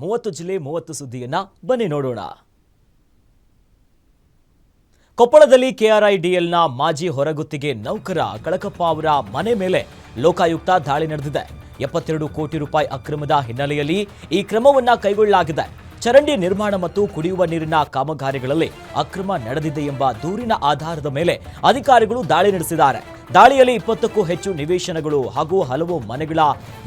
30 ಜಿಲ್ಲೆ 30 ಸುದ್ದಿಯನ್ನ ಬನ್ನಿ ನೋಡೋಣ. ಕೊಪ್ಪಳದಲ್ಲಿ ಕೆಆರ್ಐಡಿಎಲ್ನ ಮಾಜಿ ಹೊರಗುತ್ತಿಗೆ ನೌಕರ ಕಳಕಪ್ಪ ಅವರ ಮನೆ ಮೇಲೆ ಲೋಕಾಯುಕ್ತ ದಾಳಿ ನಡೆದಿದೆ. 72 ಕೋಟಿ ರೂಪಾಯಿ ಅಕ್ರಮದ ಹಿನ್ನೆಲೆಯಲ್ಲಿ ಈ ಕ್ರಮವನ್ನ ಕೈಗೊಳ್ಳಲಾಗಿದೆ. ಚರಂಡಿ ನಿರ್ಮಾಣ ಮತ್ತು ಕುಡಿಯುವ ನೀರಿನ ಕಾಮಗಾರಿಗಳಲ್ಲಿ ಅಕ್ರಮ ನಡೆದಿದೆ ಎಂಬ ದೂರಿನ ಆಧಾರದ ಮೇಲೆ ಅಧಿಕಾರಿಗಳು ದಾಳಿ ನಡೆಸಿದ್ದಾರೆ. ದಾಳಿಯಲ್ಲಿ 20ಕ್ಕೂ ಹೆಚ್ಚು ನಿವೇಶನಗಳು ಹಾಗೂ ಹಲವು ಮನೆಗಳ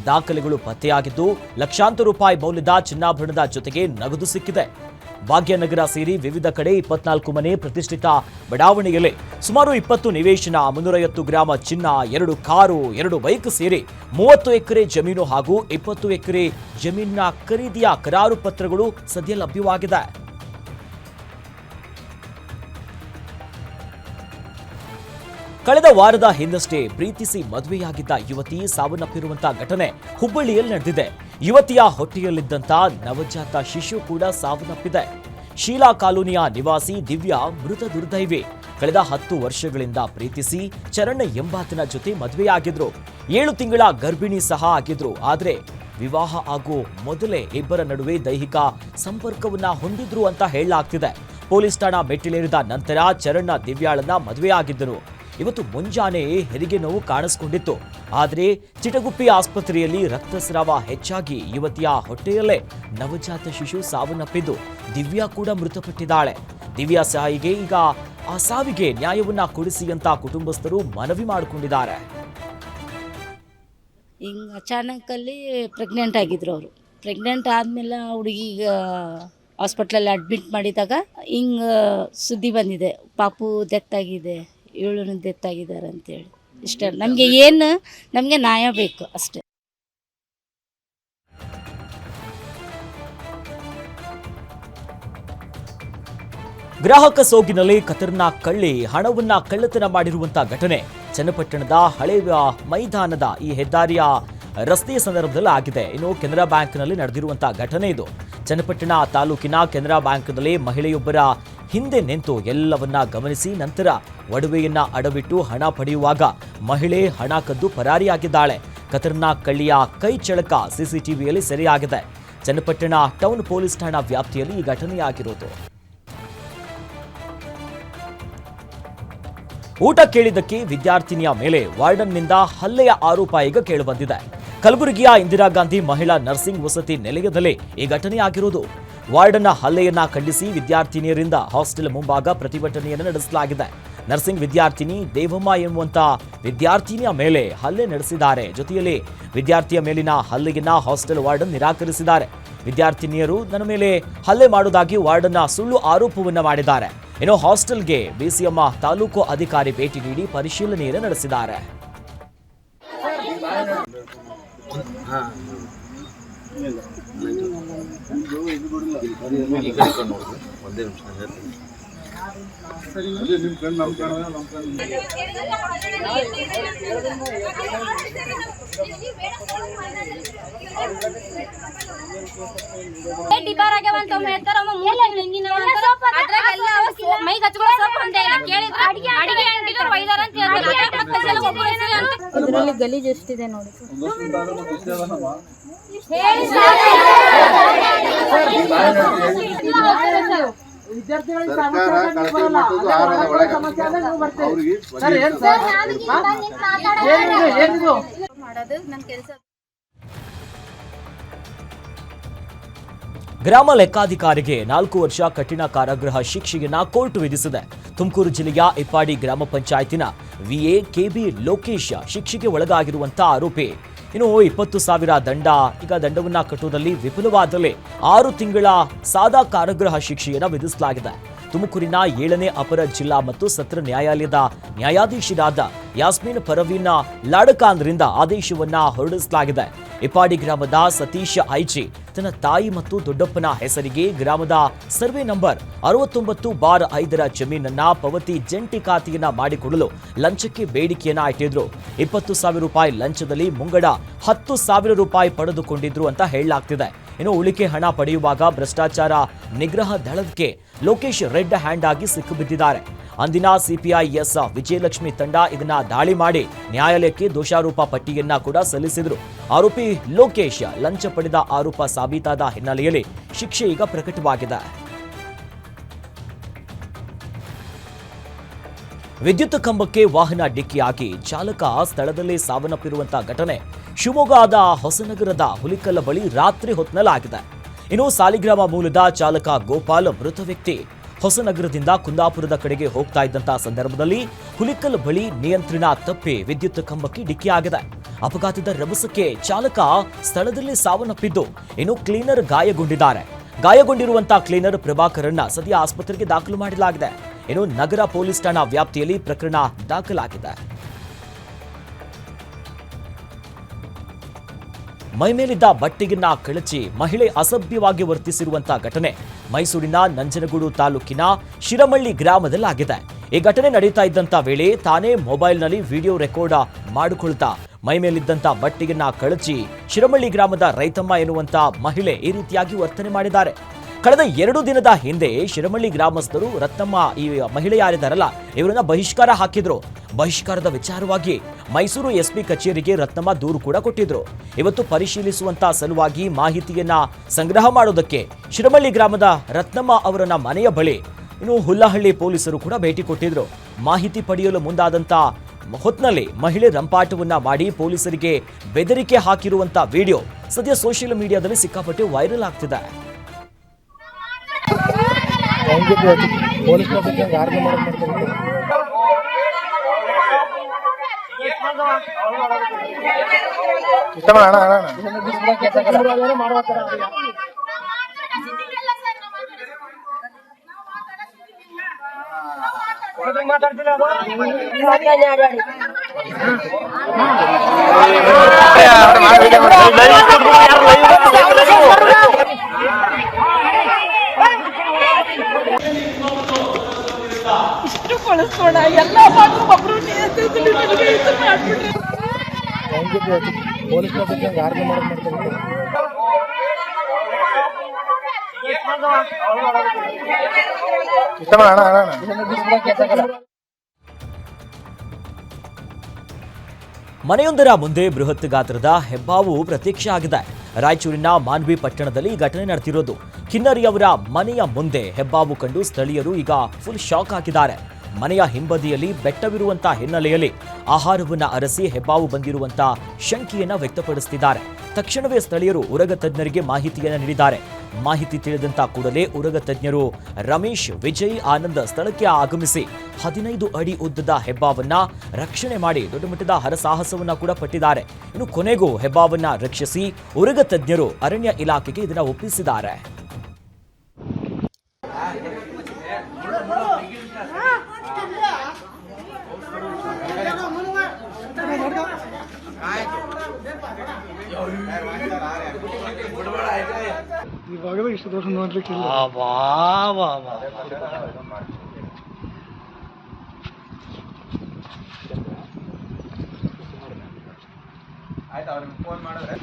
ದಾಖಲೆಗಳು ಪತ್ತೆಯಾಗಿದ್ದು, ಲಕ್ಷಾಂತರ ರೂಪಾಯಿ ಮೌಲ್ಯದ ಚಿನ್ನಾಭರಣದ ಜೊತೆಗೆ ನಗದು ಸಿಕ್ಕಿದೆ. ಭಾಗ್ಯನಗರ ಸೇರಿ ವಿವಿಧ ಕಡೆ 24 ಮನೆ, ಪ್ರತಿಷ್ಠಿತ ಬಡಾವಣೆಯಲ್ಲಿ ಸುಮಾರು 20 ನಿವೇಶನ, 350 ಗ್ರಾಮ ಚಿನ್ನ, 2 ಕಾರು, 2 ಬೈಕ್ ಸೇರಿ 30 ಎಕರೆ ಜಮೀನು ಹಾಗೂ 20 ಎಕರೆ ಜಮೀನಿನ ಖರೀದಿಯ ಕರಾರು ಪತ್ರಗಳು ಸದ್ಯ ಲಭ್ಯವಾಗಿದೆ. ಕಳೆದ ವಾರದ ಹಿಂದಷ್ಟೇ ಪ್ರೀತಿಸಿ ಮದುವೆಯಾಗಿದ್ದ ಯುವತಿ ಸಾವನ್ನಪ್ಪಿರುವಂತಹ ಘಟನೆ ಹುಬ್ಬಳ್ಳಿಯಲ್ಲಿ ನಡೆದಿದೆ. ಯುವತಿಯ ಹೊಟ್ಟೆಯಲ್ಲಿದ್ದಂತ ನವಜಾತ ಶಿಶು ಕೂಡ ಸಾವನ್ನಪ್ಪಿದೆ. ಶೀಲಾ ಕಾಲೋನಿಯ ನಿವಾಸಿ ದಿವ್ಯಾ ಮೃತ ದುರ್ದೈವಿ. ಕಳೆದ 10 ವರ್ಷಗಳಿಂದ ಪ್ರೀತಿಸಿ ಚರಣ್ ಎಂಬಾತನ ಜೊತೆ ಮದುವೆಯಾಗಿದ್ರು. 7 ತಿಂಗಳ ಗರ್ಭಿಣಿ ಸಹ ಆಗಿದ್ರು. ಆದ್ರೆ ವಿವಾಹ ಆಗೋ ಮೊದಲೇ ಇಬ್ಬರ ನಡುವೆ ದೈಹಿಕ ಸಂಪರ್ಕವನ್ನ ಹೊಂದಿದ್ರು ಅಂತ ಹೇಳಲಾಗ್ತಿದೆ. ಪೊಲೀಸ್ ಠಾಣಾ ಮೆಟ್ಟಿಲೇರಿದ ನಂತರ ಚರಣ್ ದಿವ್ಯಾಳನ್ನ ಮದುವೆಯಾಗಿದ್ದರು. ಇವತ್ತು ಮುಂಜಾನೆ ಹೆರಿಗೆ ನೋವು ಕಾಣಿಸಿಕೊಂಡಿತ್ತು. ಆದರೆ ಚಿಟಗುಪ್ಪಿ ಆಸ್ಪತ್ರೆಯಲ್ಲಿ ರಕ್ತಸ್ರಾವ ಹೆಚ್ಚಾಗಿ ಯುವತಿಯ ಹೊಟ್ಟೆಯಲ್ಲೇ ನವಜಾತ ಶಿಶು ಸಾವನ್ನಪ್ಪಿದ್ದು, ದಿವ್ಯಾ ಕೂಡ ಮೃತಪಟ್ಟಿದ್ದಾಳೆ. ದಿವ್ಯಾ ಸಾಯಿಗೆ ಈಗ ಆ ಸಾವಿಗೆ ನ್ಯಾಯವನ್ನ ಕೊಡಿಸಿ ಅಂತ ಕುಟುಂಬಸ್ಥರು ಮನವಿ ಮಾಡಿಕೊಂಡಿದ್ದಾರೆ. ಹಿಂಗೆ ಅಚಾನಕಲ್ಲಿ ಪ್ರೆಗ್ನೆಂಟ್ ಆಗಿದ್ರು ಅವರು. ಪ್ರೆಗ್ನೆಂಟ್ ಆದಮೇಲೆ ಹುಡುಗಿಗೆ ಹಾಸ್ಪಿಟ್ಲಲ್ಲಿ ಅಡ್ಮಿಟ್ ಮಾಡಿದಾಗ ಹಿಂಗೆ ಸುದ್ದಿ ಬಂದಿದೆ, ಪಾಪು ಡೆತ್ ಆಗಿದೆ, 7 ಡೆತ್ ಆಗಿದ್ದಾರೆ ಅಂತೇಳಿ. ಇಷ್ಟ ನಮಗೆ ನ್ಯಾಯ ಬೇಕು ಅಷ್ಟೇ. ಗ್ರಾಹಕ ಸೋಗಿನಲ್ಲಿ ಖತರ್ನಾಕ್ ಕಳ್ಳಿ ಹಣವನ್ನ ಕಳ್ಳತನ ಮಾಡಿರುವಂತಹ ಘಟನೆ ಚನ್ನಪಟ್ಟಣದ ಹಳೆಯ ಮೈದಾನದ ಈ ಹೆದ್ದಾರಿಯ ರಸ್ತೆಯ ಸಂದರ್ಭದಲ್ಲಿ ಆಗಿದೆ. ಇನ್ನು ಕೆನರಾ ಬ್ಯಾಂಕ್ನಲ್ಲಿ ನಡೆದಿರುವಂತಹ ಘಟನೆ ಇದು. ಚನ್ನಪಟ್ಟಣ ತಾಲೂಕಿನ ಕೆನರಾ ಬ್ಯಾಂಕ್ನಲ್ಲಿ ಮಹಿಳೆಯೊಬ್ಬರ ಹಿಂದೆ ನಿಂತು ಎಲ್ಲವನ್ನ ಗಮನಿಸಿ ನಂತರ ಒಡವೆಯನ್ನ ಅಡವಿಟ್ಟು ಹಣ ಪಡೆಯುವಾಗ ಮಹಿಳೆ ಹಣ ಕದ್ದು ಪರಾರಿಯಾಗಿದ್ದಾಳೆ. ಖತರ್ನಾಕ್ ಕಳ್ಳಿಯ ಕೈ ಚಳಕ ಸಿಸಿಟಿವಿಯಲ್ಲಿ ಸೆರೆಯಾಗಿದೆ. ಚನ್ನಪಟ್ಟಣ ಟೌನ್ ಪೊಲೀಸ್ ಠಾಣಾ ವ್ಯಾಪ್ತಿಯಲ್ಲಿ ಈ ಘಟನೆಯಾಗಿರೋದು. ಊಟ ಕೇಳಿದ್ದಕ್ಕೆ ವಿದ್ಯಾರ್ಥಿನಿಯ ಮೇಲೆ ವಾರ್ಡನ್ನಿಂದ ಹಲ್ಲೆಯ ಆರೋಪ ಈಗ ಕೇಳಿಬಂದಿದೆ. ಕಲಬುರಗಿಯ ಇಂದಿರಾ ಗಾಂಧಿ ಮಹಿಳಾ ನರ್ಸಿಂಗ್ ವಸತಿ ನಿಲಯದಲ್ಲಿ ಈ ಘಟನೆಯಾಗಿರುವುದು. ವಾರ್ಡನ್ನ ಹಲ್ಲೆಯನ್ನ ಖಂಡಿಸಿ ವಿದ್ಯಾರ್ಥಿನಿಯರಿಂದ ಹಾಸ್ಟೆಲ್ ಮುಂಭಾಗ ಪ್ರತಿಭಟನೆಯನ್ನು ನಡೆಸಲಾಗಿದೆ. ನರ್ಸಿಂಗ್ ವಿದ್ಯಾರ್ಥಿನಿ ದೇವಮ್ಮ ಎನ್ನುವಂತ ವಿದ್ಯಾರ್ಥಿನಿಯ ಮೇಲೆ ಹಲ್ಲೆ ನಡೆಸಿದ್ದಾರೆ. ಜೊತೆಯಲ್ಲಿ ವಿದ್ಯಾರ್ಥಿಯ ಮೇಲಿನ ಹಲ್ಲೆಯನ್ನ ಹಾಸ್ಟೆಲ್ ವಾರ್ಡನ್ ನಿರಾಕರಿಸಿದ್ದಾರೆ. ವಿದ್ಯಾರ್ಥಿನಿಯರು ನನ್ನ ಮೇಲೆ ಹಲ್ಲೆ ಮಾಡುವುದಾಗಿ ವಾರ್ಡನ್ನ ಸುಳ್ಳು ಆರೋಪವನ್ನ ಮಾಡಿದ್ದಾರೆ. ಇನ್ನು ಹಾಸ್ಟೆಲ್ಗೆ ಬಿಸಿಎಂ ತಾಲೂಕು ಅಧಿಕಾರಿ ಭೇಟಿ ನೀಡಿ ಪರಿಶೀಲನೆಯನ್ನು ನಡೆಸಿದ್ದಾರೆ. ಇದರಲ್ಲಿ ಗಲೀಜು ಎಷ್ಟಿದೆ ನೋಡಿ. ಗ್ರಾಮ ಲೆಕ್ಕಾಧಿಕಾರಿಗೆ 4 ವರ್ಷ ಕಠಿಣ ಕಾರಾಗೃಹ ಶಿಕ್ಷೆಯನ್ನ ಕೋರ್ಟ್ ವಿಧಿಸಿದೆ. ತುಮಕೂರು ಜಿಲ್ಲೆಯ ಇಪ್ಪಾಡಿ ಗ್ರಾಮ ಪಂಚಾಯತಿನ ವಿಎ ಕೆಬಿ ಲೋಕೇಶ್ ಶಿಕ್ಷೆಗೆ ಒಳಗಾಗಿರುವಂತಹ ಆರೋಪಿ. ಇನ್ನು 20,000 ದಂಡವನ್ನ ಕಟ್ಟುವುದಲ್ಲಿ ವಿಫಲವಾದಲ್ಲಿ 6 ತಿಂಗಳ ಸಾದಾ ಕಾರಾಗೃಹ ಶಿಕ್ಷೆಯನ್ನು ವಿಧಿಸಲಾಗಿದೆ. ತುಮಕೂರಿನ 7ನೇ ಅಪರ ಜಿಲ್ಲಾ ಮತ್ತು ಸತ್ರ ನ್ಯಾಯಾಲಯದ ನ್ಯಾಯಾಧೀಶರಾದ ಯಾಸ್ಮಿನ್ ಪರವೀನ್ ಲಾಡಕಾಂದ್ರಿಂದ ಆದೇಶವನ್ನ ಹೊರಡಿಸಲಾಗಿದೆ. ಇಪ್ಪಾಡಿ ಗ್ರಾಮದ ಸತೀಶ್ ಐಜಿ ತನ್ನ ತಾಯಿ ಮತ್ತು ದೊಡ್ಡಪ್ಪನ ಹೆಸರಿಗೆ ಗ್ರಾಮದ ಸರ್ವೆ ನಂಬರ್ 69/5ರ ಜಮೀನನ್ನ ಪವತಿ ಜಂಟಿ ಖಾತೆಯನ್ನ ಮಾಡಿಕೊಡಲು ಲಂಚಕ್ಕೆ ಬೇಡಿಕೆಯನ್ನ ಇಟ್ಟಿದ್ರು. 20,000 ರೂಪಾಯಿ ಲಂಚದಲ್ಲಿ ಮುಂಗಡ 10,000 ರೂಪಾಯಿ ಪಡೆದುಕೊಂಡಿದ್ರು ಅಂತ ಹೇಳಲಾಗ್ತಿದೆ. ಇನ್ನು ಉಳಿಕೆ ಹಣ ಪಡೆಯುವಾಗ ಭ್ರಷ್ಟಾಚಾರ ನಿಗ್ರಹ ದಳಕ್ಕೆ ಲೋಕೇಶ್ ರೆಡ್ ಹ್ಯಾಂಡ್ ಆಗಿ ಸಿಕ್ಕಿಬಿದ್ದಿದ್ದಾರೆ. ಅಂದಿನ ಸಿಪಿಐ ಎಸ್ ವಿಜಯಲಕ್ಷ್ಮಿ ತಂಡ ಇದನ್ನ ದಾಳಿ ಮಾಡಿ ನ್ಯಾಯಾಲಯಕ್ಕೆ ದೋಷಾರೋಪ ಪಟ್ಟಿಯನ್ನ ಕೂಡ ಸಲ್ಲಿಸಿದ್ರು. ಆರೋಪಿ ಲೋಕೇಶ್ ಲಂಚ ಪಡೆದ ಆರೋಪ ಸಾಬೀತಾದ ಹಿನ್ನೆಲೆಯಲ್ಲಿ ಶಿಕ್ಷೆ ಈಗ ಪ್ರಕಟವಾಗಿದೆ. ವಿದ್ಯುತ್ ಕಂಬಕ್ಕೆ ವಾಹನ ಡಿಕ್ಕಿಯಾಗಿ ಚಾಲಕ ಸ್ಥಳದಲ್ಲೇ ಸಾವನ್ನಪ್ಪಿರುವಂತಹ ಘಟನೆ ಶಿವಮೊಗ್ಗದ ಹೊಸನಗರದ ಹುಲಿಕಲ್ಲ ಬಳಿ ರಾತ್ರಿ ಹೊತ್ತಿನಲ್ಲಾಗಿದೆ. ಇನ್ನು ಸಾಲಿಗ್ರಾಮ ಮೂಲದ ಚಾಲಕ ಗೋಪಾಲ್ ಮೃತ ವ್ಯಕ್ತಿ ಹೊಸನಗರದಿಂದ ಕುಂದಾಪುರದ ಕಡೆಗೆ ಹೋಗ್ತಾ ಇದ್ದಂತಹ ಸಂದರ್ಭದಲ್ಲಿ ಹುಲಿಕಲ್ ಬಳಿ ನಿಯಂತ್ರಣ ತಪ್ಪಿ ವಿದ್ಯುತ್ ಕಂಬಕ್ಕೆ ಡಿಕ್ಕಿಯಾಗಿದೆ. ಅಪಘಾತದ ರಭಸಕ್ಕೆ ಚಾಲಕ ಸ್ಥಳದಲ್ಲಿ ಸಾವನ್ನಪ್ಪಿದ್ದು, ಇನ್ನು ಕ್ಲೀನರ್ ಗಾಯಗೊಂಡಿದ್ದಾರೆ. ಗಾಯಗೊಂಡಿರುವಂತಹ ಕ್ಲೀನರ್ ಪ್ರಭಾಕರನ್ನ ಸದ್ಯ ಆಸ್ಪತ್ರೆಗೆ ದಾಖಲು ಮಾಡಲಾಗಿದೆ. ಇನ್ನು ನಗರ ಪೊಲೀಸ್ ಠಾಣಾ ವ್ಯಾಪ್ತಿಯಲ್ಲಿ ಪ್ರಕರಣ ದಾಖಲಾಗಿದೆ. ಮೈಮೇಲಿದ್ದ ಬಟ್ಟೆಯನ್ನ ಕಳಚಿ ಮಹಿಳೆ ಅಸಭ್ಯವಾಗಿ ವರ್ತಿಸಿರುವಂತಹ ಘಟನೆ ಮೈಸೂರಿನ ನಂಜನಗೂಡು ತಾಲೂಕಿನ ಶಿರಮಳ್ಳಿ ಗ್ರಾಮದಲ್ಲಾಗಿದೆ. ಈ ಘಟನೆ ನಡೀತಾ ಇದ್ದಂತ ವೇಳೆ ತಾನೇ ಮೊಬೈಲ್ನಲ್ಲಿ ವಿಡಿಯೋ ರೆಕಾರ್ಡ್ ಮಾಡಿಕೊಳ್ತಾ ಮೈಮೇಲಿದ್ದಂತ ಬಟ್ಟೆಯನ್ನ ಕಳಚಿ ಶಿರಮಳ್ಳಿ ಗ್ರಾಮದ ರೈತಮ್ಮ ಎನ್ನುವಂತ ಮಹಿಳೆ ಈ ರೀತಿಯಾಗಿ ವರ್ತನೆ ಮಾಡಿದ್ದಾರೆ. ಕಳೆದ 2 ದಿನದ ಹಿಂದೆ ಶಿರಮಳ್ಳಿ ಗ್ರಾಮಸ್ಥರು ರತ್ನಮ್ಮ ಈ ಮಹಿಳೆ ಯಾರಿದ್ದಾರಲ್ಲ ಇವರನ್ನ ಬಹಿಷ್ಕಾರ ಹಾಕಿದ್ರು. ಬಹಿಷ್ಕಾರದ ವಿಚಾರವಾಗಿ ಮೈಸೂರು ಎಸ್ಪಿ ಕಚೇರಿಗೆ ರತ್ನಮ್ಮ ದೂರು ಕೂಡ ಕೊಟ್ಟಿದ್ರು. ಇವತ್ತು ಪರಿಶೀಲಿಸುವಂತ ಸಲುವಾಗಿ ಮಾಹಿತಿಯನ್ನ ಸಂಗ್ರಹ ಮಾಡೋದಕ್ಕೆ ಶಿರಮಳ್ಳಿ ಗ್ರಾಮದ ರತ್ನಮ್ಮ ಅವರನ್ನ ಮನೆಯ ಬಳಿ ಇನ್ನು ಹುಲ್ಲಹಳ್ಳಿ ಪೊಲೀಸರು ಕೂಡ ಭೇಟಿ ಕೊಟ್ಟಿದ್ರು. ಮಾಹಿತಿ ಪಡೆಯಲು ಮುಂದಾದಂತ ಹೊತ್ನಲ್ಲಿ ಮಹಿಳೆ ರಂಪಾಟವನ್ನ ಮಾಡಿ ಪೊಲೀಸರಿಗೆ ಬೆದರಿಕೆ ಹಾಕಿರುವಂತ ವಿಡಿಯೋ ಸದ್ಯ ಸೋಷಿಯಲ್ ಮೀಡಿಯಾದಲ್ಲಿ ಸಿಕ್ಕಾಪಟ್ಟೆ ವೈರಲ್ ಆಗ್ತಿದೆ. ಇಷ್ಟು ಕಳಿಸ್ಕೊಡ ಎಲ್ಲ ಮಾಡ್ರು ಒಬ್ರು ಮನೆಯೊಂದರ ಮುಂದೆ ಬೃಹತ್ ಗಾತ್ರದ ಹೆಬ್ಬಾವು ಪ್ರತ್ಯಕ್ಷ ಆಗಿದೆ. ರಾಯಚೂರಿನ ಮಾನ್ವಿ ಪಟ್ಟಣದಲ್ಲಿ ಈ ಘಟನೆ ನಡೆದಿರೋದು. ಕಿನ್ನರಿಯವರ ಮನೆಯ ಮುಂದೆ ಹೆಬ್ಬಾವು ಕಂಡು ಸ್ಥಳೀಯರು ಈಗ ಫುಲ್ ಶಾಕ್ ಆಗಿದ್ದಾರೆ. ಮನೆಯ ಹಿಂಬದಿಯಲ್ಲಿ ಬೆಟ್ಟವಿರುವಂತಹ ಹಿನ್ನೆಲೆಯಲ್ಲಿ ಆಹಾರವನ್ನ ಅರಸಿ ಹೆಬ್ಬಾವು ಬಂದಿರುವಂತ ಶಂಕೆಯನ್ನ ವ್ಯಕ್ತಪಡಿಸುತ್ತಿದ್ದಾರೆ. ತಕ್ಷಣವೇ ಸ್ಥಳೀಯರು ಉರಗ ತಜ್ಞರಿಗೆ ಮಾಹಿತಿಯನ್ನ ನೀಡಿದ್ದಾರೆ. ಮಾಹಿತಿ ತಿಳಿದಂತ ಕೂಡಲೇ ಉರಗ ತಜ್ಞರು ರಮೇಶ್, ವಿಜಯ್, ಆನಂದ್ ಸ್ಥಳಕ್ಕೆ ಆಗಮಿಸಿ 15 ಅಡಿ ಉದ್ದದ ಹೆಬ್ಬಾವನ್ನ ರಕ್ಷಣೆ ಮಾಡಿ ದೊಡ್ಡ ಮಟ್ಟದ ಹರಸಾಹಸವನ್ನ ಕೂಡ ಪಟ್ಟಿದ್ದಾರೆ. ಇನ್ನು ಕೊನೆಗೂ ಹೆಬ್ಬಾವನ್ನ ರಕ್ಷಿಸಿ ಉರಗ ತಜ್ಞರು ಅರಣ್ಯ ಇಲಾಖೆಗೆ ಇದನ್ನ ಒಪ್ಪಿಸಿದ್ದಾರೆ. ಇವಾಗಲೇ ಇಷ್ಟು ದೋಷ ನೋಡ್ಲಿಕ್ಕಿಲ್ಲ. ಆಯ್ತು, ಅವ್ರಿಗೆ ಫೋನ್ ಮಾಡಿದ್ರೆ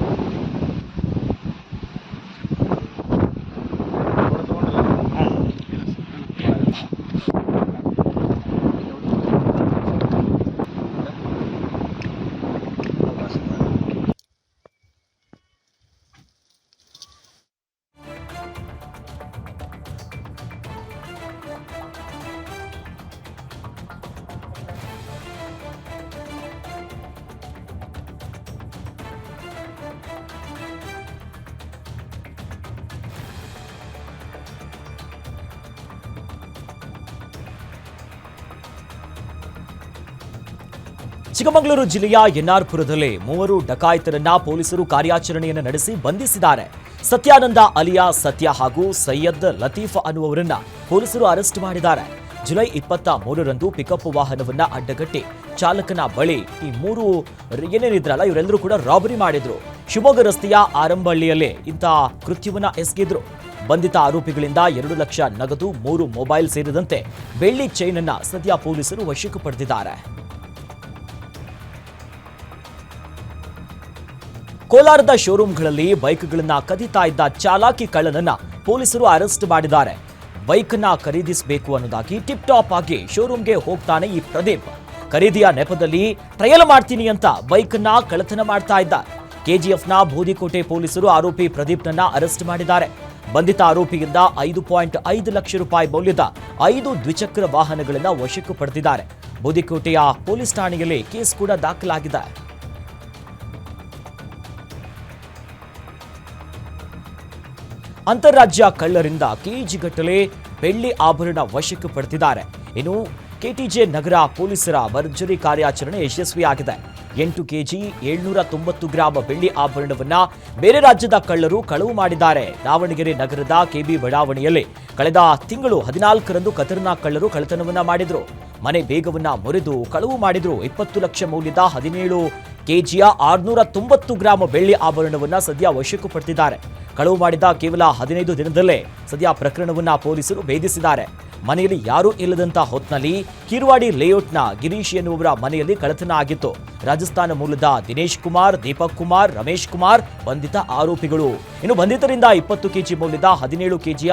ಚಿಕ್ಕಮಗಳೂರು ಜಿಲ್ಲೆಯ ಎನ್ಆರ್ಪುರದಲ್ಲಿ 3 ಡಕಾಯಿತರನ್ನ ಪೊಲೀಸರು ಕಾರ್ಯಾಚರಣೆಯನ್ನು ನಡೆಸಿ ಬಂಧಿಸಿದ್ದಾರೆ. ಸತ್ಯಾನಂದ ಅಲಿಯಾ ಸತ್ಯ ಹಾಗೂ ಸೈಯದ್ ಲತೀಫ್ ಅನ್ನುವರನ್ನ ಪೊಲೀಸರು ಅರೆಸ್ಟ್ ಮಾಡಿದ್ದಾರೆ. ಜುಲೈ 23ರಂದು ಪಿಕಪ್ ವಾಹನವನ್ನ ಅಡ್ಡಗಟ್ಟಿ ಚಾಲಕನ ಬಳಿ ಈ 3 ಏನೇನಿದ್ರಲ್ಲ ಇವರೆಲ್ಲರೂ ಕೂಡ ರಾಬರಿ ಮಾಡಿದ್ರು. ಶಿವಮೊಗ್ಗ ರಸ್ತೆಯ ಆರಂಭಹಳ್ಳಿಯಲ್ಲೇ ಇಂತಹ ಕೃತ್ಯವನ್ನ ಎಸಗಿದ್ರು. ಬಂಧಿತ ಆರೋಪಿಗಳಿಂದ 2 ಲಕ್ಷ ನಗದು, 3 ಮೊಬೈಲ್ ಸೇರಿದಂತೆ ಬೆಳ್ಳಿ ಚೈನ್ ಅನ್ನ ಸದ್ಯ ಪೊಲೀಸರು ವಶಕ್ಕೆ ಪಡೆದಿದ್ದಾರೆ. ಕೋಲಾರದ ಶೋರೂಮ್ಗಳಲ್ಲಿ ಬೈಕ್ಗಳನ್ನ ಕದಿತಾ ಇದ್ದ ಚಾಲಾಕಿ ಕಳ್ಳನನ್ನ ಪೊಲೀಸರು ಅರೆಸ್ಟ್ ಮಾಡಿದ್ದಾರೆ. ಬೈಕ್ನ ಖರೀದಿಸಬೇಕು ಅನ್ನೋದಾಗಿ ಟಿಪ್ ಟಾಪ್ ಆಗಿ ಶೋರೂಮ್ಗೆ ಹೋಗ್ತಾನೆ ಈ ಪ್ರದೀಪ್. ಖರೀದಿಯ ನೆಪದಲ್ಲಿ ಟ್ರಯಲ್ ಮಾಡ್ತೀನಿ ಅಂತ ಬೈಕ್ನ ಕಳ್ಳತನ ಮಾಡ್ತಾ ಇದ್ದ. ಕೆಜಿಎಫ್ನ ಬೋದಿಕೋಟೆ ಪೊಲೀಸರು ಆರೋಪಿ ಪ್ರದೀಪ್ನನ್ನ ಅರೆಸ್ಟ್ ಮಾಡಿದ್ದಾರೆ. ಬಂಧಿತ ಆರೋಪಿಯಿಂದ 5.5 ಲಕ್ಷ ರೂಪಾಯಿ ಮೌಲ್ಯದ 5 ದ್ವಿಚಕ್ರ ವಾಹನಗಳನ್ನು ವಶಕ್ಕೆ ಪಡೆದಿದ್ದಾರೆ. ಬೋದಿಕೋಟೆಯ ಪೊಲೀಸ್ ಠಾಣೆಯಲ್ಲಿ ಕೇಸ್ ಕೂಡ ದಾಖಲಾಗಿದೆ. ಅಂತಾರಾಜ್ಯ ಕಳ್ಳರಿಂದ ಕೆಜಿಗಟ್ಟಲೆ ಬೆಳ್ಳಿ ಆಭರಣ ವಶಕ್ಕೆ ಪಡೆದಿದ್ದಾರೆ. ಇನ್ನು ಕೆಟಿಜೆ ನಗರ ಪೊಲೀಸರ ಭರ್ಜರಿ ಕಾರ್ಯಾಚರಣೆ ಯಶಸ್ವಿಯಾಗಿದೆ. 8 ಕೆಜಿ 790 ಗ್ರಾಂ ಬೆಳ್ಳಿ ಆಭರಣವನ್ನ ಬೇರೆ ರಾಜ್ಯದ ಕಳ್ಳರು ಕಳವು ಮಾಡಿದ್ದಾರೆ. ದಾವಣಗೆರೆ ನಗರದ ಕೆಬಿ ಬಡಾವಣೆಯಲ್ಲಿ ಕಳೆದ ತಿಂಗಳು 14ರಂದು ಖತರ್ನಾಕ್ ಕಳ್ಳರು ಕಳ್ಳತನವನ್ನ ಮಾಡಿದ್ರು. ಮನೆ ಬೇಗವನ್ನ ಮುರಿದು ಕಳವು ಮಾಡಿದ್ರು. 20 ಲಕ್ಷ ಮೌಲ್ಯದ 17 ಕೆಜಿಯ 690 ಗ್ರಾಂ ಬೆಳ್ಳಿ ಆಭರಣವನ್ನ ಸದ್ಯ ವಶಕ್ಕೆ ಪಡೆದಿದ್ದಾರೆ. ಕಳವು ಮಾಡಿದ ಕೇವಲ 15 ದಿನದಲ್ಲೇ ಸದ್ಯ ಪ್ರಕರಣವನ್ನ ಪೊಲೀಸರು ಭೇದಿಸಿದ್ದಾರೆ. ಮನೆಯಲ್ಲಿ ಯಾರೂ ಇಲ್ಲದಂತ ಹೊತ್ನಲ್ಲಿ ಕಿರುವಾಡಿ ಲೇಔಟ್ನ ಗಿರೀಶ್ ಎನ್ನುವರ ಮನೆಯಲ್ಲಿ ಕಳ್ಳತನ ಆಗಿತ್ತು. ರಾಜಸ್ಥಾನ ಮೂಲದ ದಿನೇಶ್ ಕುಮಾರ್, ದೀಪಕ್ ಕುಮಾರ್, ರಮೇಶ್ ಕುಮಾರ್ ಬಂಧಿತ ಆರೋಪಿಗಳು. ಇನ್ನು ಬಂಧಿತರಿಂದ 20 ಕೆಜಿ ಮೌಲ್ಯದ 17 ಕೆಜಿಯ